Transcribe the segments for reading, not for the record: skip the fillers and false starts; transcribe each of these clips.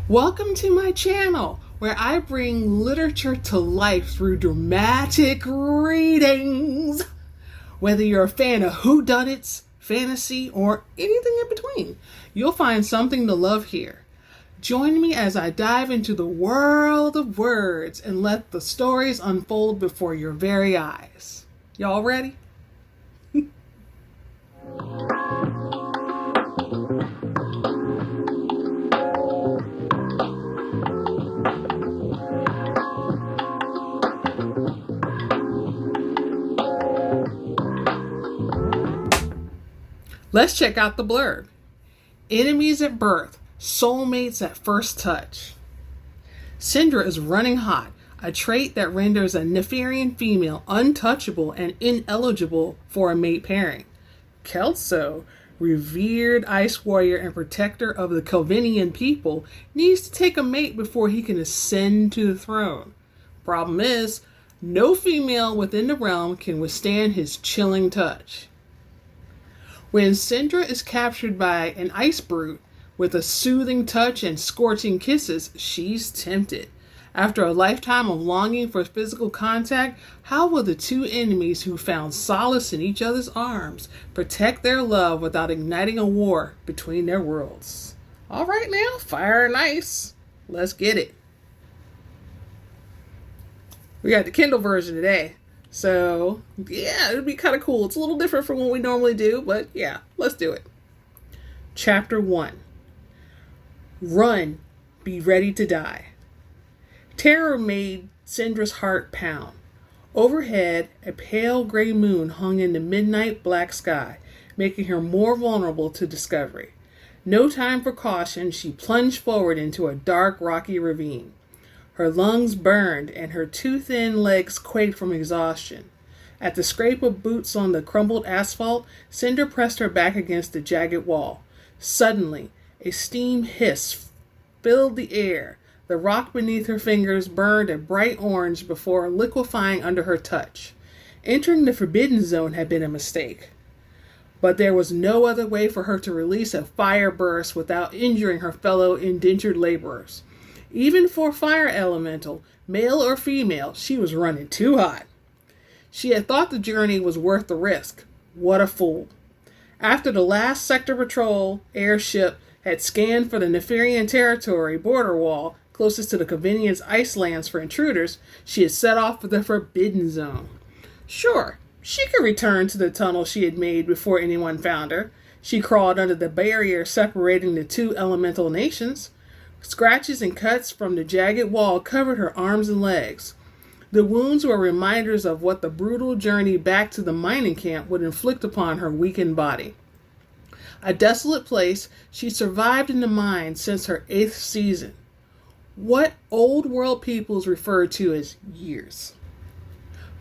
Welcome to my channel, where I bring literature to life through dramatic readings. Whether you're a fan of whodunits, fantasy, or anything in between, you'll find something to love here. Join me as I dive into the world of words and let the stories unfold before your very eyes. Y'all ready? Let's check out the blurb. Enemies at birth, soulmates at first touch. Cindra is running hot, a trait that renders a Nepherian female untouchable and ineligible for a mate pairing. Celso, revered ice warrior and protector of the Kelvinian people, needs to take a mate before he can ascend to the throne. Problem is, no female within the realm can withstand his chilling touch. When Cindra is captured by an ice brute with a soothing touch and scorching kisses, she's tempted. After a lifetime of longing for physical contact, how will the two enemies who found solace in each other's arms protect their love without igniting a war between their worlds? All right now, fire and ice. Let's get it. We got the Kindle version today. So, yeah, it'd be kind of cool. It's a little different from what we normally do, but yeah, let's do it. Chapter 1. Run, be ready to die. Terror made Cindra's heart pound. Overhead, a pale gray moon hung in the midnight black sky, making her more vulnerable to discovery. No time for caution, she plunged forward into a dark, rocky ravine. Her lungs burned and her too thin legs quaked from exhaustion. At the scrape of boots on the crumbled asphalt, Cindra pressed her back against the jagged wall. Suddenly, a steam hiss filled the air. The rock beneath her fingers burned a bright orange before liquefying under her touch. Entering the forbidden zone had been a mistake. But there was no other way for her to release a fire burst without injuring her fellow indentured laborers. Even for fire elemental, male or female, she was running too hot. She had thought the journey was worth the risk. What a fool. After the last sector patrol airship had scanned for the Nepherian territory border wall closest to the Kelvinian's ice lands for intruders, she had set off for the Forbidden Zone. Sure, she could return to the tunnel she had made before anyone found her. She crawled under the barrier separating the two elemental nations. Scratches and cuts from the jagged wall covered her arms and legs. The wounds were reminders of what the brutal journey back to the mining camp would inflict upon her weakened body. A desolate place, she survived in the mine since her 8th season. What old world peoples referred to as years.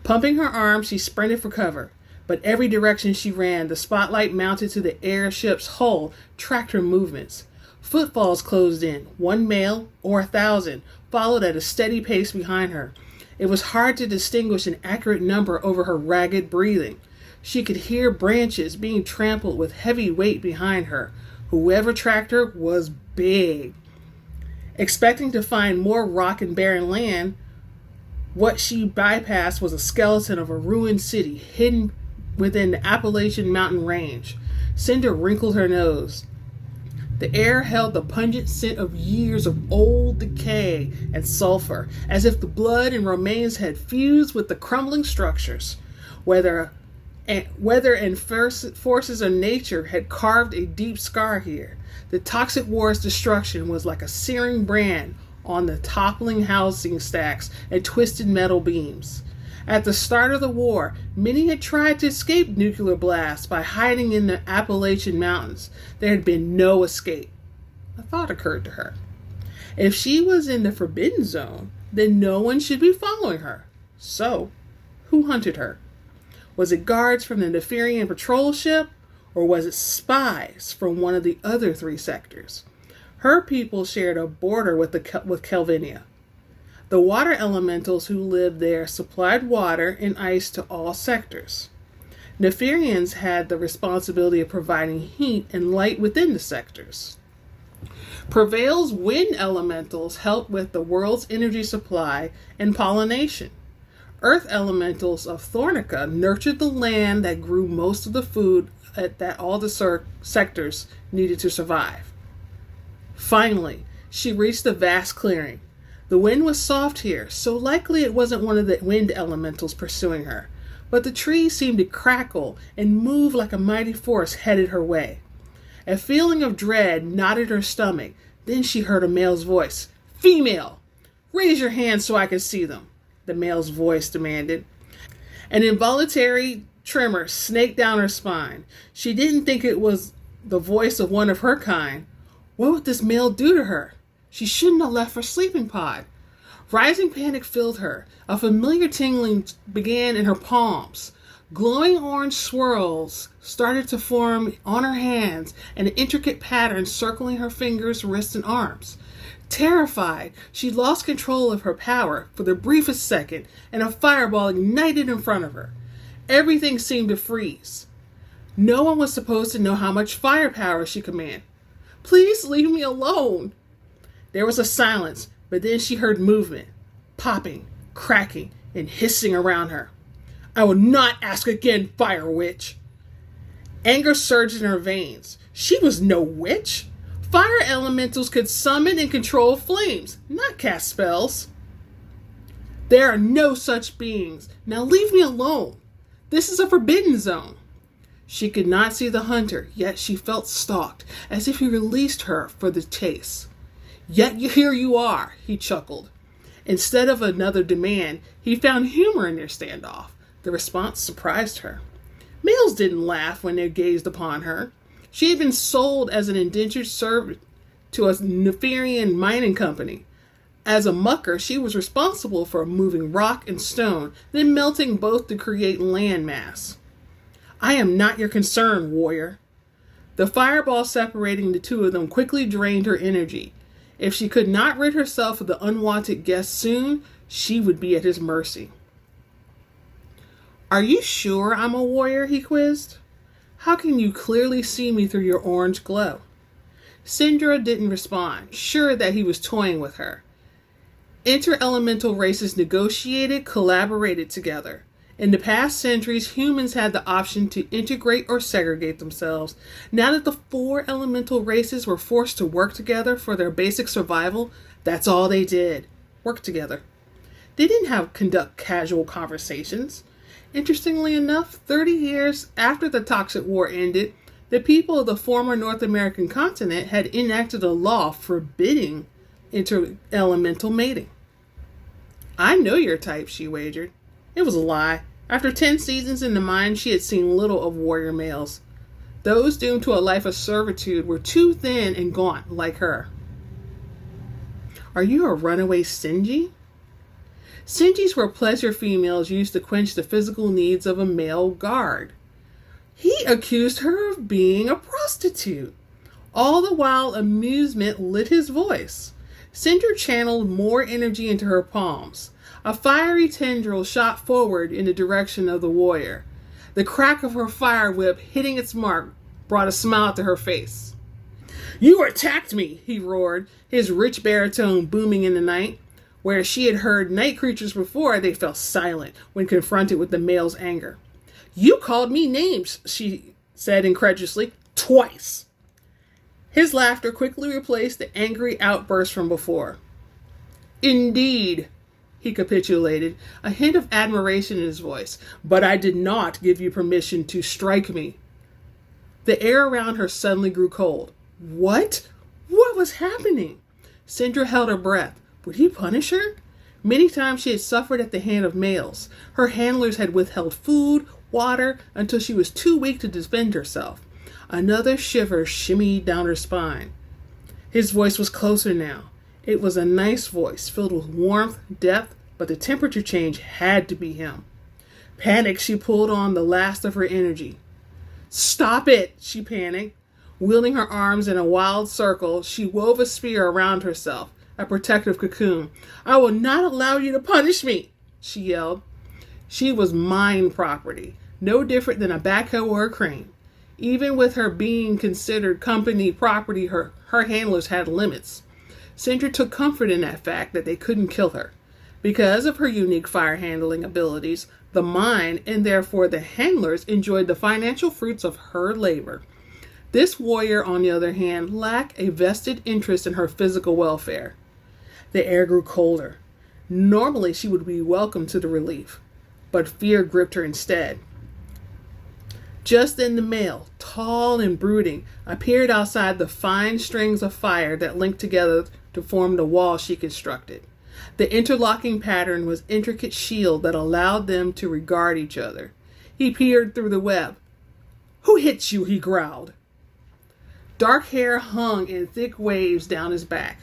Pumping her arms, she sprinted for cover. But every direction she ran, the spotlight mounted to the airship's hull tracked her movements. Footfalls closed in, one male or 1,000, followed at a steady pace behind her. It was hard to distinguish an accurate number over her ragged breathing. She could hear branches being trampled with heavy weight behind her. Whoever tracked her was big. Expecting to find more rock and barren land, what she bypassed was a skeleton of a ruined city hidden within the Appalachian mountain range. Cindra wrinkled her nose. The air held the pungent scent of years of old decay and sulfur, as if the blood and remains had fused with the crumbling structures. Weather and forces of nature had carved a deep scar here. The toxic war's destruction was like a searing brand on the toppling housing stacks and twisted metal beams. At the start of the war, many had tried to escape nuclear blasts by hiding in the Appalachian Mountains. There had been no escape. A thought occurred to her. If she was in the Forbidden Zone, then no one should be following her. So, who hunted her? Was it guards from the Nepherian patrol ship, or was it spies from one of the other 3 sectors? Her people shared a border with Kelvinia. The water elementals who lived there supplied water and ice to all sectors. Nepherians had the responsibility of providing heat and light within the sectors. Prevail's wind elementals helped with the world's energy supply and pollination. Earth elementals of Thornica nurtured the land that grew most of the food that all the sectors needed to survive. Finally, she reached the vast clearing. The wind was soft here, so likely it wasn't one of the wind elementals pursuing her, but the trees seemed to crackle and move like a mighty force headed her way. A feeling of dread knotted her stomach. Then she heard a male's voice. "Female! Raise your hands so I can see them," the male's voice demanded. An involuntary tremor snaked down her spine. She didn't think it was the voice of one of her kind. What would this male do to her? She shouldn't have left her sleeping pod. Rising panic filled her. A familiar tingling began in her palms. Glowing orange swirls started to form on her hands, an intricate pattern circling her fingers, wrists, and arms. Terrified, she lost control of her power for the briefest second, and a fireball ignited in front of her. Everything seemed to freeze. No one was supposed to know how much firepower she commanded. "Please leave me alone." There was a silence, but then she heard movement, popping, cracking, and hissing around her. "I will not ask again, fire witch." Anger surged in her veins. She was no witch. Fire elementals could summon and control flames, not cast spells. "There are no such beings. Now leave me alone. This is a forbidden zone." She could not see the hunter, yet she felt stalked, as if he released her for the chase. "Yet here you are," he chuckled. Instead of another demand, he found humor in their standoff. The response surprised her. Males didn't laugh when they gazed upon her. She had been sold as an indentured servant to a Nepherian mining company. As a mucker, she was responsible for moving rock and stone, then melting both to create land mass. "I am not your concern, warrior." The fireball separating the two of them quickly drained her energy. If she could not rid herself of the unwanted guest soon, she would be at his mercy. "Are you sure I'm a warrior?" he quizzed. "How can you clearly see me through your orange glow?" Cindra didn't respond, sure that he was toying with her. Inter-elemental races negotiated, collaborated together. In the past centuries, humans had the option to integrate or segregate themselves. Now that the 4 elemental races were forced to work together for their basic survival, that's all they did. Work together. They didn't conduct casual conversations. Interestingly enough, 30 years after the Toxic War ended, the people of the former North American continent had enacted a law forbidding inter-elemental mating. "I know your type," she wagered. It was a lie. After 10 seasons in the mine, she had seen little of warrior males. Those doomed to a life of servitude were too thin and gaunt like her. "Are you a runaway Sinji?" Sinjis were pleasure females used to quench the physical needs of a male guard. He accused her of being a prostitute. All the while, amusement lit his voice. Cindra channeled more energy into her palms. A fiery tendril shot forward in the direction of the warrior. The crack of her fire whip hitting its mark brought a smile to her face. "You attacked me," he roared, his rich baritone booming in the night. Where she had heard night creatures before, they fell silent when confronted with the male's anger. "You called me names," she said incredulously. "Twice." His laughter quickly replaced the angry outburst from before. "Indeed," he capitulated, a hint of admiration in his voice. "But I did not give you permission to strike me." The air around her suddenly grew cold. What? What was happening? Cindra held her breath. Would he punish her? Many times she had suffered at the hand of males. Her handlers had withheld food, water, until she was too weak to defend herself. Another shiver shimmied down her spine. His voice was closer now. It was a nice voice, filled with warmth, depth, but the temperature change had to be him. Panicked, she pulled on the last of her energy. "Stop it!" she panicked. Wielding her arms in a wild circle, she wove a spear around herself, a protective cocoon. "I will not allow you to punish me!" she yelled. She was mine property, no different than a backhoe or a crane. Even with her being considered company property, her handlers had limits. Cindra took comfort in that fact that they couldn't kill her. Because of her unique fire handling abilities, the mine, and therefore the handlers, enjoyed the financial fruits of her labor. This warrior, on the other hand, lacked a vested interest in her physical welfare. The air grew colder. Normally she would be welcome to the relief, but fear gripped her instead. Just then the male, tall and brooding, appeared outside the fine strings of fire that linked together to form the wall she constructed. The interlocking pattern was an intricate shield that allowed them to regard each other. He peered through the web. "Who hit you?" he growled. Dark hair hung in thick waves down his back.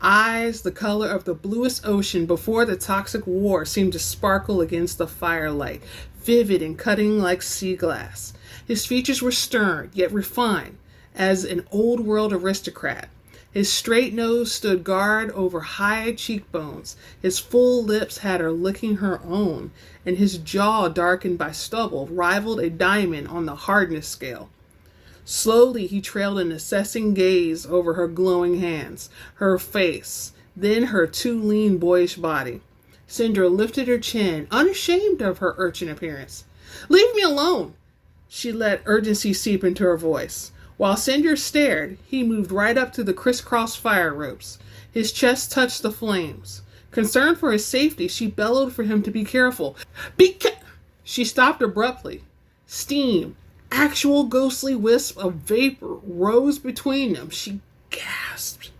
Eyes the color of the bluest ocean before the toxic war seemed to sparkle against the firelight, vivid and cutting like sea glass. His features were stern, yet refined, as an old-world aristocrat. His straight nose stood guard over high cheekbones. His full lips had her licking her own, and his jaw, darkened by stubble, rivaled a diamond on the hardness scale. Slowly he trailed an assessing gaze over her glowing hands, her face, then her too lean boyish body. Cindra lifted her chin, unashamed of her urchin appearance. "Leave me alone!" She let urgency seep into her voice. While Cindra stared, he moved right up to the crisscross fire ropes. His chest touched the flames. Concerned for his safety, she bellowed for him to be careful. She stopped abruptly. Steam, actual ghostly wisp of vapor, rose between them. She gasped.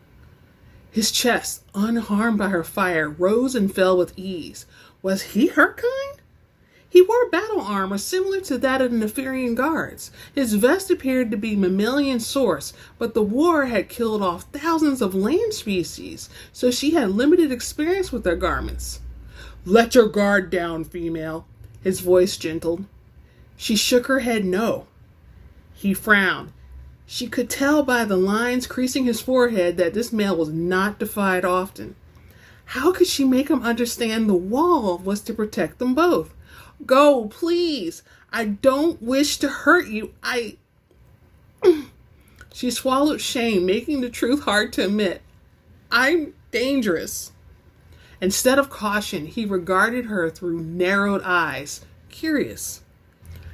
His chest, unharmed by her fire, rose and fell with ease. Was he her kind? He wore battle armor similar to that of the Nepherian guards. His vest appeared to be mammalian source, but the war had killed off thousands of land species, so she had limited experience with their garments. "Let your guard down, female," his voice gentled. She shook her head no. He frowned. She could tell by the lines creasing his forehead that this male was not defied often. How could she make him understand the wall was to protect them both? "Go, please. I don't wish to hurt you. She swallowed shame, making the truth hard to admit. "I'm dangerous." Instead of caution, he regarded her through narrowed eyes, curious.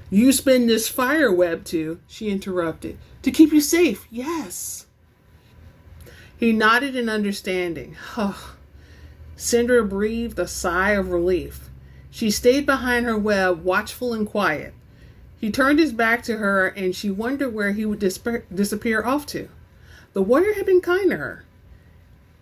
"You spin this fire web to," she interrupted. "To keep you safe, yes." He nodded in understanding. Cindra breathed a sigh of relief. She stayed behind her web, watchful and quiet. He turned his back to her, and she wondered where he would disappear off to. The warrior had been kind to her.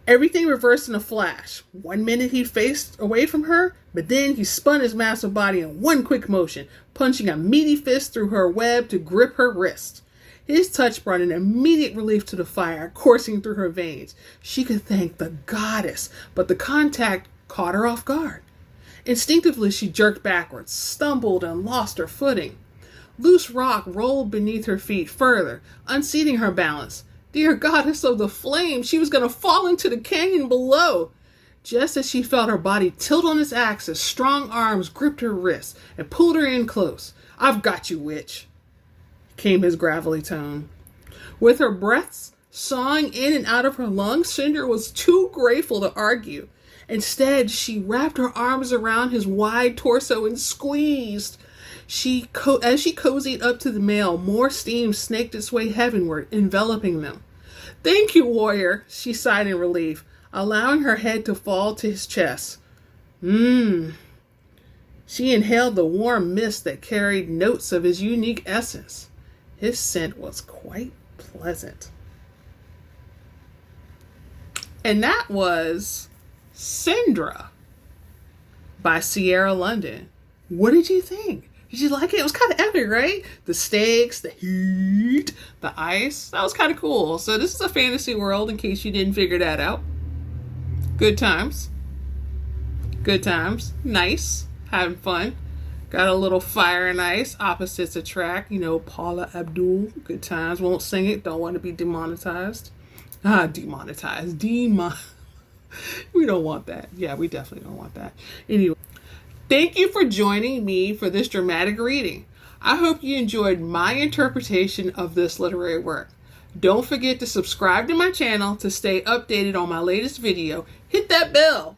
Everything reversed in a flash. 1 minute he faced away from her, but then he spun his massive body in one quick motion, punching a meaty fist through her web to grip her wrist. His touch brought an immediate relief to the fire coursing through her veins. She could thank the goddess, but the contact caught her off guard. Instinctively, she jerked backwards, stumbled, and lost her footing. Loose rock rolled beneath her feet further, unseating her balance. Dear goddess of the flames, she was going to fall into the canyon below. Just as she felt her body tilt on its axis, strong arms gripped her wrists and pulled her in close. "I've got you, witch," came his gravelly tone. With her breaths sawing in and out of her lungs, Cindra was too grateful to argue. Instead, she wrapped her arms around his wide torso and squeezed. As she cozied up to the male, more steam snaked its way heavenward, enveloping them. "Thank you, warrior," she sighed in relief, allowing her head to fall to his chest. She inhaled the warm mist that carried notes of his unique essence. His scent was quite pleasant. And that was Cindra by Siera London. What did you think? Did you like it? It was kind of epic, right? The stakes, the heat, the ice. That was kind of cool. So this is a fantasy world in case you didn't figure that out. Good times. Good times. Nice. Having fun. Got a little fire and ice. Opposites attract. Paula Abdul. Good times. Won't sing it. Don't want to be demonetized. Demonetized. We don't want that. Yeah, we definitely don't want that. Anyway, thank you for joining me for this dramatic reading. I hope you enjoyed my interpretation of this literary work. Don't forget to subscribe to my channel to stay updated on my latest video. Hit that bell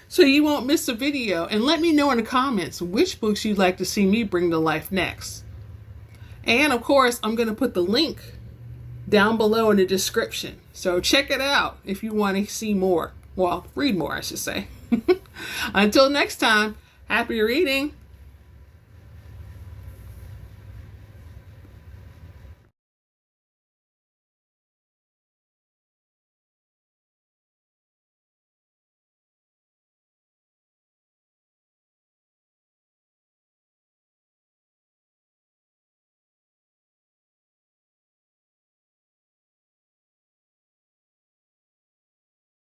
so you won't miss a video, and let me know in the comments which books you'd like to see me bring to life next. And of course, I'm going to put the link down below in the description. So check it out if you want to see more. Well, read more, I should say. Until next time, happy reading.